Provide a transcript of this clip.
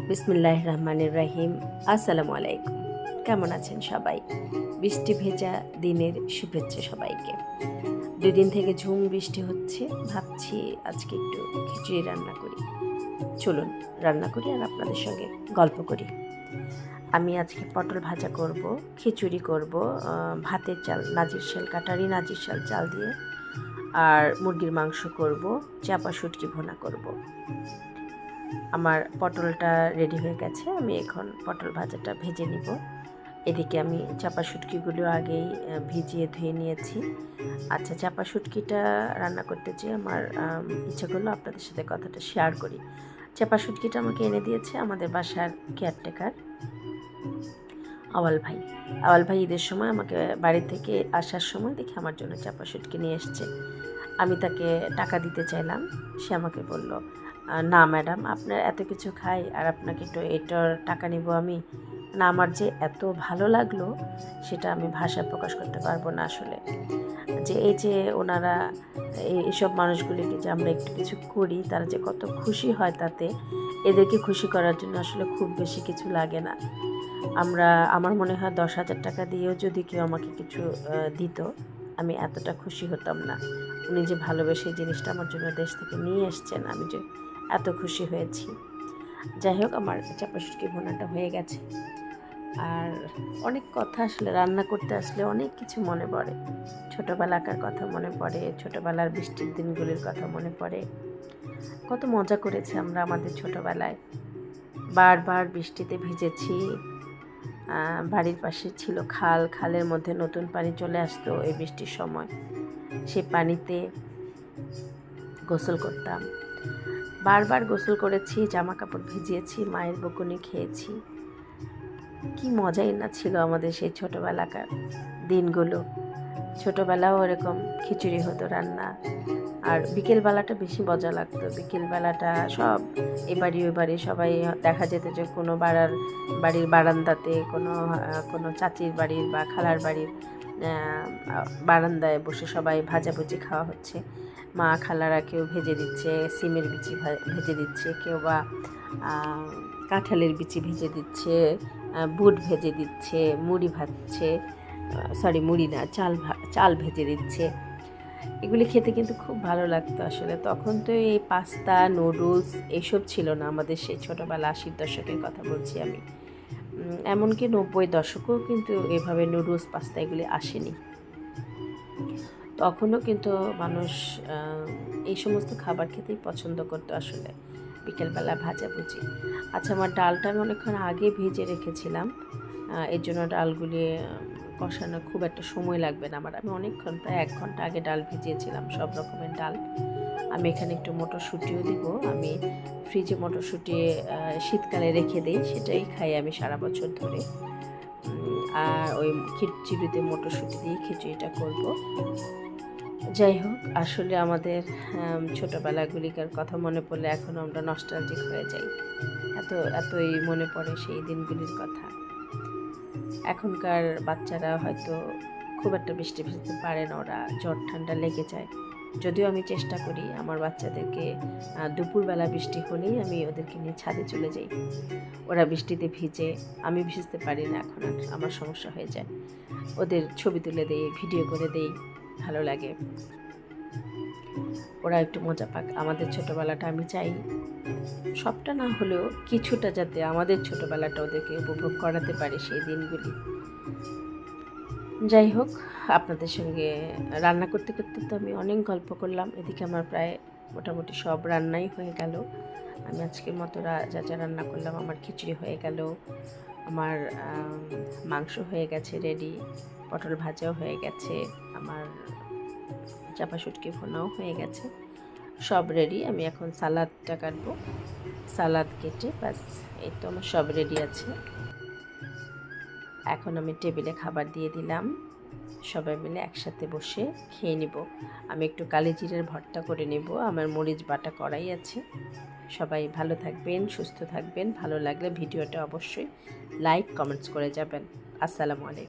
বিসমিল্লাহির রহমানির রহিম। আসসালামু আলাইকুম। কেমন আছেন সবাই? বৃষ্টি ভেজা দিনের শুভেচ্ছা সবাইকে। 2 দিন থেকে ঝুম বৃষ্টি হচ্ছে। ভাবছি আজকে একটু খিচুড়ি রান্না করি। চলুন রান্না করি আর আপনাদের সঙ্গে গল্প করি। আমি আজকে পটল ভাজা করব, খিচুড়ি করব, ভাতের চাল নাজির শাল কাটারি নাজির শাল চাল দিয়ে, আর মুরগির মাংস করব, চাপা শুটকি ভুনা করব। আমার পটলটা রেডি হয়ে গেছে, আমি এখন পটল ভাজাটা ভেজে নিব। এদিকে আমি চাপা শুটকিগুলো আগেই ভিজিয়ে ধুয়ে নিয়েছি। আচ্ছা, চাপা শুটকিটা রান্না করতে যেয়ে আমার ইচ্ছা করলো আপনাদের সাথে কথাটা শেয়ার করি। চাপা শুটকিটা আমাকে এনে দিয়েছে আমাদের বাসার কেয়ারটেকার আওয়াল ভাই ঈদের সময় আমাকে বাড়ি থেকে আসার সময় দেখি আমার জন্য চাপা শুটকি নিয়ে এসছে। আমি তাকে টাকা দিতে চাইলাম, সে আমাকে বলল, না ম্যাডাম, আপনার এত কিছু খাই আর আপনাকে একটু এটার টাকা নিব আমি? না, আমার যে এত ভালো লাগলো সেটা আমি ভাষায় প্রকাশ করতে পারবো না আসলে। যে এই যে ওনারা এইসব মানুষগুলিকে যে আমরা একটু কিছু করি, তারা যে কত খুশি হয় তাতে, এদেরকে খুশি করার জন্য আসলে খুব বেশি কিছু লাগে না। আমার মনে হয় 10,000 টাকা দিয়েও যদি কেউ আমাকে কিছু দিত, আমি এতটা খুশি হতাম না। উনি যে ভালোবেসে জিনিসটা আমার জন্য দেশ থেকে নিয়ে এসছেন, আমি যে এত খুশি হয়েছি। যাই হোক, আমার চাপা শুটকি ভুনাটা হয়ে গেছে। আর অনেক কথা আসলে রান্না করতে আসলে অনেক কিছু মনে পড়ে। ছোটোবেলাকার কথা মনে পড়ে, ছোটোবেলার বৃষ্টির দিনগুলির কথা মনে পড়ে। কত মজা করেছি আমরা আমাদের ছোটোবেলায়। বারবার বৃষ্টিতে ভিজেছি। বাড়ির পাশে ছিল খাল, খালের মধ্যে নতুন পানি চলে আসতো এই বৃষ্টির সময়। সে পানিতে গোসল করতাম। বারবার গোসল করেছি, জামা কাপড় ভিজিয়েছি, মায়ের বকুনি খেয়েছি। কি মজাই না ছিল আমাদের সেই ছোটোবেলাকার দিনগুলো। ছোটোবেলাও এরকম খিচুড়ি হতো রান্না, আর বিকেলবেলাটা বেশি মজা লাগতো। বিকেলবেলাটা সব এ বাড়ি ওই বাড়ি সবাই দেখা যেত যে কোনো বাড়ির বারান্দাতে, কোনো চাচির বাড়ির বা খালার বাড়ির বারান্দায় বসে সবাই ভাজাভুজি খাওয়া হচ্ছে। মা খালারা কেউ ভেজে দিচ্ছে, সিমের বিচি ভেজে দিচ্ছে, কেউ বা কাঁঠালের বিচি ভেজে দিচ্ছে, বুট ভেজে দিচ্ছে, মুড়ি ভাজছে, মুড়ি না, চাল ভেজে দিচ্ছে। এগুলি খেতে কিন্তু খুব ভালো লাগতো আসলে। তখন তো এই পাস্তা, নুডলস এসব ছিল না আমাদের সেই ছোটোবেলা, 80-র দশকের কথা বলছি আমি। এমনকি 90-র দশকেও কিন্তু এভাবে নুডলস, পাস্তা এগুলি আসেনি। তখনও কিন্তু মানুষ এই সমস্ত খাবার খেতেই পছন্দ করতো আসলে, বিকেলবেলা ভাজাভুজি। আচ্ছা, আমার ডালটা আমি অনেকক্ষণ আগে ভেজে রেখেছিলাম, এর জন্য ডালগুলি কষানো খুব একটা সময় লাগবে না আমার। আমি অনেকক্ষণ, প্রায় 1 ঘন্টা আগে ডাল ভিজিয়েছিলাম, সব রকমের ডাল। আমি এখানে একটু মটরশুঁটিও দিব। আমি ফ্রিজে মটরশুঁটি শীতকালে রেখে দিই, সেটাই খাই আমি সারা বছর ধরে। আর ওই খিচুড়িতে মটরশুঁটি দিয়ে খিচুড়িটা করব। যাই হোক, আসলে আমাদের ছোটোবেলাগুলিকার কথা মনে পড়লে এখনও আমরা নস্টালজিক হয়ে যাই। এতই মনে পড়ে সেই দিনগুলির কথা। এখনকার বাচ্চারা হয়তো খুব একটা বৃষ্টি ভিজতে পারে না, ওরা জ্বর ঠান্ডা লেগে যায়। যদিও আমি চেষ্টা করি আমার বাচ্চাদেরকে দুপুরবেলা বৃষ্টি হলেই আমি ওদেরকে নিয়ে ছাদে চলে যাই। ওরা বৃষ্টিতে ভিজে, আমি ভিজতে পারি না, এখন আর আমার সমস্যা হয়ে যায়। ওদের ছবি তুলে দেই, ভিডিও করে দেই, ভালো লাগে। ওরা একটু মজা পাক। আমাদের ছোটোবেলাটা আমি চাই সবটা না হলেও কিছুটা যাতে আমাদের ছোটোবেলাটা ওদেরকে উপভোগ করাতে পারে সেই দিনগুলি। যাই হোক, আপনাদের সঙ্গে রান্না করতে করতে তো আমি অনেক গল্প করলাম। এদিকে আমার প্রায় মোটামুটি সব রান্নাই হয়ে গেল। আমি আজকের মতো যা যা রান্না করলাম, আমার খিচুড়ি হয়ে গেল, আমার মাংস হয়ে গেছে রেডি, পটল ভাজাও হয়ে গেছে, আমার চাপা শুটকি ভুনাও হয়ে গেছে, সব রেডি। আমি এখন সালাদটা কাটবো, সালাদ কেটে ব্যাস, এই তো আমার সব রেডি আছে। এখন আমি টেবিলে খাবার দিয়ে দিলাম, সবাই মিলে একসাথে বসে খেয়ে নিব। আমি একটু কালি জিরের ভর্তা করে নেব, আমার মরিচ বাটা করাই আছে। সবাই ভালো থাকবেন, সুস্থ থাকবেন। ভালো লাগলে ভিডিওটা অবশ্যই লাইক কমেন্টস করে যাবেন। আসসালামু আলাইকুম।